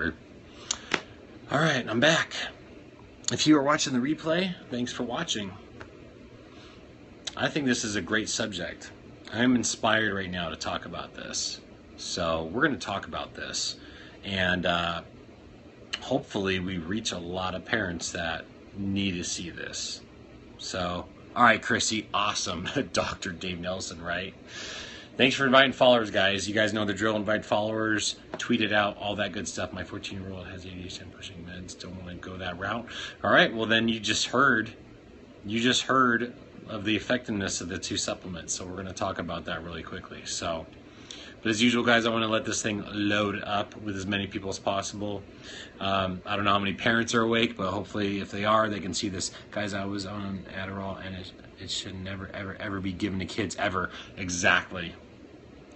All right, I'm back. If you are watching the replay, thanks for watching. I think this is a great subject. I'm inspired right now to talk about this. So we're going to talk about this. And hopefully we reach a lot of parents that need to see this. So, all right, Chrissy, awesome. Dr. Dave Nelson, right? Thanks for inviting followers, guys. You guys know the drill. Invite followers, tweet it out, all that good stuff. My 14-year-old has ADHD and pushing meds. Don't want to go that route. All right, well then you just heard of the effectiveness of the two supplements. So we're going to talk about that really quickly. So, but as usual, guys, I want to let this thing load up with as many people as possible. I don't know how many parents are awake, but hopefully if they are, they can see this. Guys, I was on Adderall, and it should never, ever, ever be given to kids, ever. Exactly.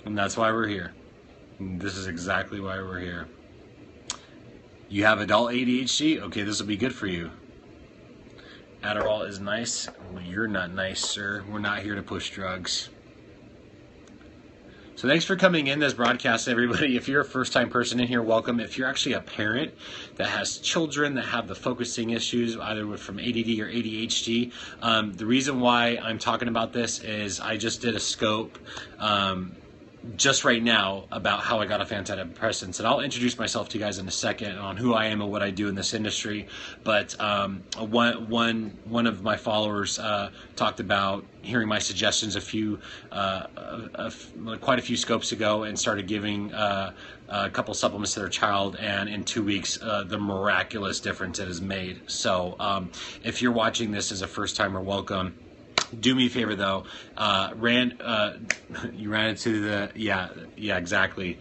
And that's why we're here. This is exactly why we're here. You have adult ADHD? Okay, this will be good for you. Adderall is nice. Well, you're not nice, sir. We're not here to push drugs. So thanks for coming in this broadcast, everybody. If you're a first-time person in here, welcome. If you're actually a parent that has children that have the focusing issues, either from ADD or ADHD, the reason why I'm talking about this is I just did a scope just right now about how I got off antidepressants, and I'll introduce myself to you guys in a second on who I am and what I do in this industry. But one of my followers talked about hearing my suggestions quite a few scopes ago, and started giving a couple supplements to their child, and in 2 weeks the miraculous difference it has made. So if you're watching this as a first timer, welcome. Do me a favor though, you ran into the, yeah, exactly.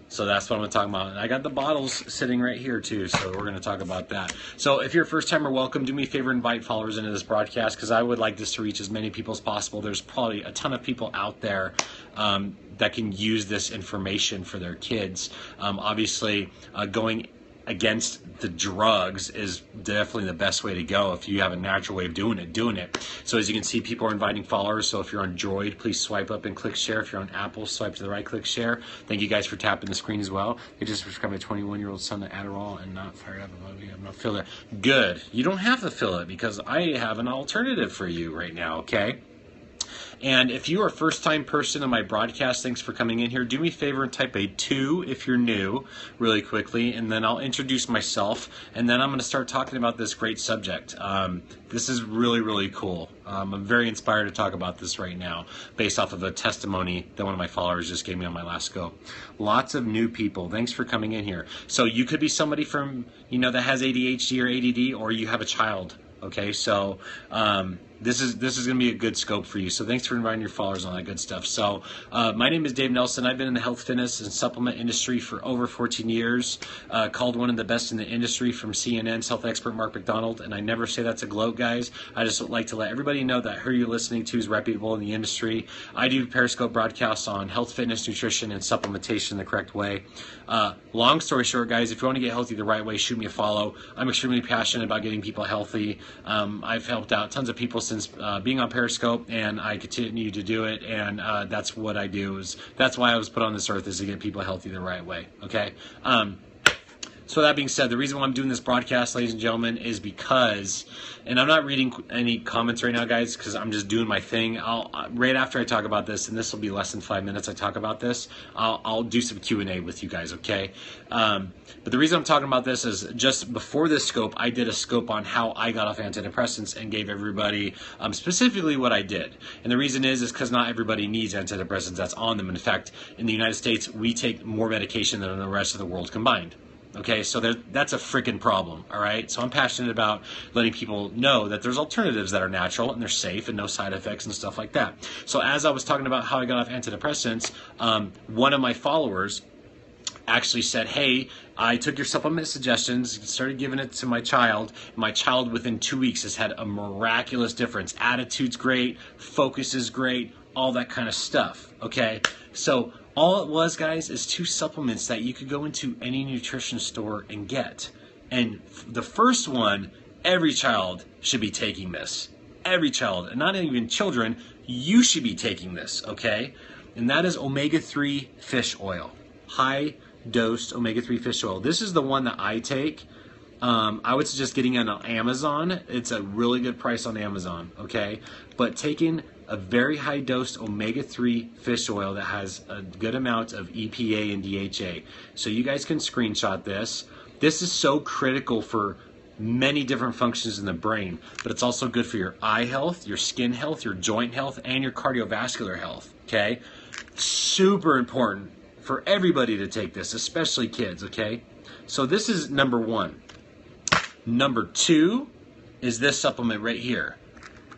So that's what I'm talking about. And I got the bottles sitting right here too, so we're going to talk about that. So if you're a first timer, welcome. Do me a favor, invite followers into this broadcast, because I would like this to reach as many people as possible. There's probably a ton of people out there that can use this information for their kids. Obviously, going against the drugs is definitely the best way to go. If you have a natural way of doing it. So as you can see, people are inviting followers. So if you're on Droid, please swipe up and click share. If you're on Apple, swipe to the right, click share. Thank you guys for tapping the screen as well. They just prescribed my 21-year-old son to Adderall and not fired up. I'm not feeling it. Good. You don't have to feel it, because I have an alternative for you right now, okay? And if you are a first-time person in my broadcast, thanks for coming in here. Do me a favor and type a 2 if you're new really quickly, and then I'll introduce myself, and then I'm going to start talking about this great subject. This is really, really cool. I'm very inspired to talk about this right now based off of a testimony that one of my followers just gave me on my last scope. Lots of new people. Thanks for coming in here. So you could be somebody from, that has ADHD or ADD, or you have a child. Okay, so this is going to be a good scope for you. So thanks for inviting your followers on that good stuff. So my name is Dave Nelson. I've been in the health, fitness, and supplement industry for over 14 years. Called one of the best in the industry from CNN's health expert Mark McDonald. And I never say that's a gloat, guys. I just would like to let everybody know that who you're listening to is reputable in the industry. I do Periscope broadcasts on health, fitness, nutrition, and supplementation the correct way. Long story short, guys, if you want to get healthy the right way, shoot me a follow. I'm extremely passionate about getting people healthy. I've helped out tons of people since being on Periscope, and I continue to do it, and that's what I do. That's why I was put on this earth, is to get people healthy the right way, okay? So that being said, the reason why I'm doing this broadcast, ladies and gentlemen, is because, and I'm not reading any comments right now, guys, because I'm just doing my thing. Right after I talk about this, and this will be less than 5 minutes I talk about this, I'll do some Q&A with you guys, okay? But the reason I'm talking about this is just before this scope, I did a scope on how I got off antidepressants and gave everybody specifically what I did. And the reason is because not everybody needs antidepressants that's on them. In fact, in the United States, we take more medication than the rest of the world combined. Okay, so that's a freaking problem, all right? So I'm passionate about letting people know that there's alternatives that are natural and they're safe and no side effects and stuff like that. So as I was talking about how I got off antidepressants, one of my followers actually said, hey, I took your supplement suggestions, started giving it to my child. My child within 2 weeks has had a miraculous difference. Attitude's great, focus is great, all that kind of stuff, okay? So all it was, guys, is 2 supplements that you could go into any nutrition store and get. And the first one, every child should be taking this. Every child, and not even children, you should be taking this, okay? And that is omega-3 fish oil. High dosed omega-3 fish oil. This is the one that I take. I would suggest getting it on Amazon. It's a really good price on Amazon, okay? But taking a very high dose omega-3 fish oil that has a good amount of EPA and DHA. So you guys can screenshot this. This is so critical for many different functions in the brain, but it's also good for your eye health, your skin health, your joint health, and your cardiovascular health, okay? Super important for everybody to take this, especially kids, okay? So this is number one. Number two is this supplement right here.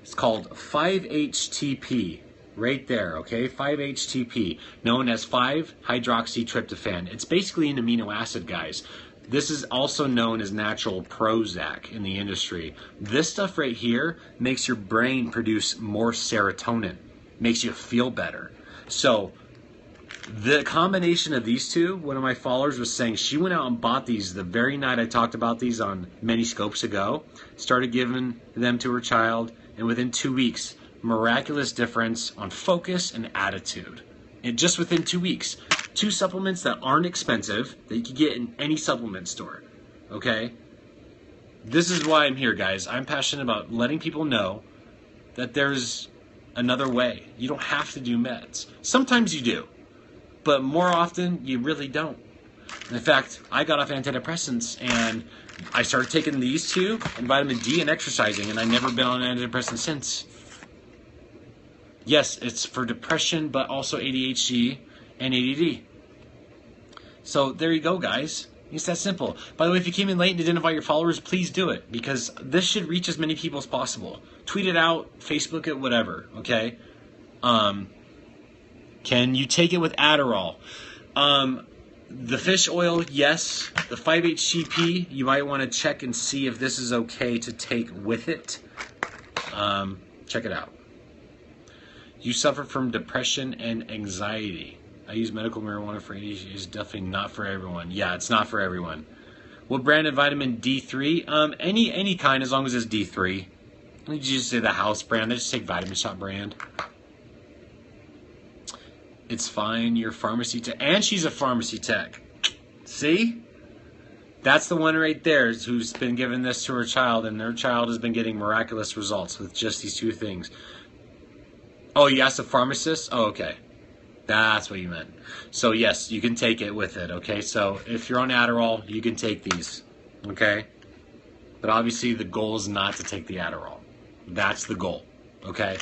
It's called 5-HTP, right there, okay? 5-HTP, known as 5-hydroxytryptophan. It's basically an amino acid, guys. This is also known as natural Prozac in the industry. This stuff right here makes your brain produce more serotonin, makes you feel better. So the combination of these two, one of my followers was saying she went out and bought these the very night I talked about these on many scopes ago, started giving them to her child, and within 2 weeks, miraculous difference on focus and attitude. And just within 2 weeks. 2 supplements that aren't expensive, that you can get in any supplement store, okay? This is why I'm here, guys. I'm passionate about letting people know that there's another way. You don't have to do meds. Sometimes you do, but more often you really don't. In fact, I got off antidepressants and I started taking these two and vitamin D and exercising, and I've never been on an antidepressant since. Yes, it's for depression, but also ADHD and ADD. So there you go, guys. It's that simple. By the way, if you came in late and didn't invite your followers, please do it, because this should reach as many people as possible. Tweet it out, Facebook it, whatever, okay? Can you take it with Adderall? The fish oil, yes. The 5-HTP, you might want to check and see if this is okay to take with it. Check it out. You suffer from depression and anxiety. I use medical marijuana for ADHD. It's definitely not for everyone. Yeah, it's not for everyone. What brand of vitamin D3? Any kind, as long as it's D3. You just say the house brand. I just take Vitamin Shop brand. It's fine. You're a pharmacy tech, and she's a pharmacy tech. See? That's the one right there who's been giving this to her child, and their child has been getting miraculous results with just these 2 things. Oh, you asked a pharmacist? Oh, okay. That's what you meant. So, yes, you can take it with it, okay? So, if you're on Adderall, you can take these, okay? But obviously, the goal is not to take the Adderall. That's the goal, okay?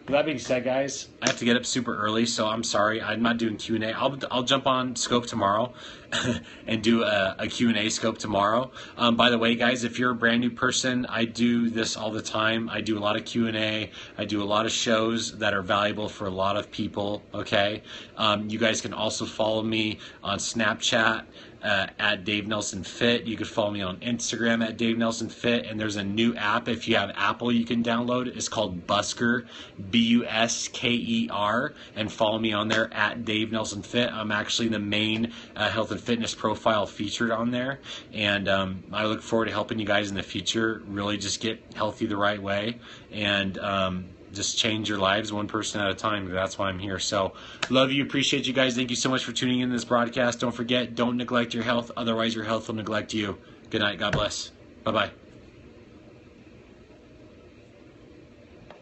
With that being said, guys, I have to get up super early, so I'm sorry. I'm not doing Q&A. I'll jump on Scope tomorrow and do a Q&A Scope tomorrow. By the way, guys, if you're a brand new person, I do this all the time. I do a lot of Q&A. I do a lot of shows that are valuable for a lot of people, okay? You guys can also follow me on Snapchat at Dave Nelson Fit. You can follow me on Instagram at Dave Nelson Fit, and there's a new app if you have Apple you can download. It's called Busker, Busker, and follow me on there at Dave Nelson Fit. I'm actually the main health and fitness profile featured on there, and I look forward to helping you guys in the future really just get healthy the right way and just change your lives one person at a time. That's why I'm here. So love you, appreciate you guys. Thank you so much for tuning in to this broadcast. Don't forget, don't neglect your health, otherwise your health will neglect you. Good night. God bless. Bye-bye.